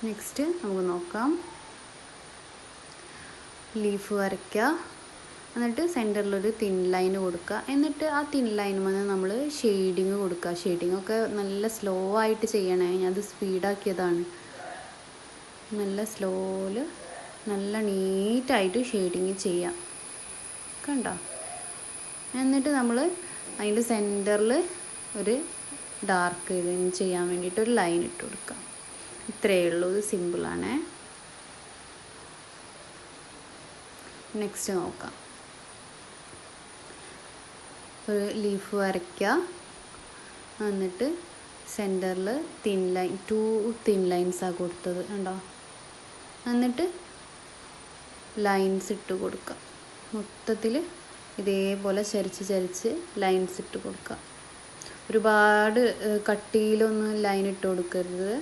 Next നമുക്ക് നോക്കാം. Leaf വരയ്ക്കുക, എന്നിട്ട് സെൻറ്ററിലൊരു തിൻ ലൈൻ കൊടുക്കുക. എന്നിട്ട് ആ തിൻ ലൈൻ വന്ന് നമ്മൾ ഷെയ്ഡിങ് കൊടുക്കുക. ഷെയ്ഡിങ്ങൊക്കെ നല്ല സ്ലോ ആയിട്ട് ചെയ്യണേ, ഞാനത് സ്പീഡാക്കിയതാണ്. നല്ല സ്ലോയിൽ നല്ല നീറ്റായിട്ട് ഷെയ്ഡിങ് ചെയ്യാം, കണ്ടോ? എന്നിട്ട് നമ്മൾ അതിൻ്റെ സെൻറ്ററിൽ ഒരു ഡാർക്ക് ഇതിന് ചെയ്യാൻ വേണ്ടിയിട്ട് ഒരു ലൈൻ ഇട്ട് കൊടുക്കാം. ഇത്രയേ ഉള്ളൂ, ഇത് സിമ്പിളാണേ. നെക്സ്റ്റ് നോക്കാം. ഒരു ലീഫ് വരയ്ക്കുക, എന്നിട്ട് സെൻറ്ററിൽ തിൻ ലൈൻ 2 തിൻ ലൈൻസാണ് കൊടുത്തത്, കണ്ടോ? എന്നിട്ട് ലൈൻസ് ഇട്ട് കൊടുക്കുക. മൊത്തത്തിൽ ഇതേപോലെ ചരിച്ച് ലൈൻസ് ഇട്ട് കൊടുക്കുക. ഒരുപാട് കട്ടിയിലൊന്നും ലൈൻ ഇട്ട് കൊടുക്കരുത്,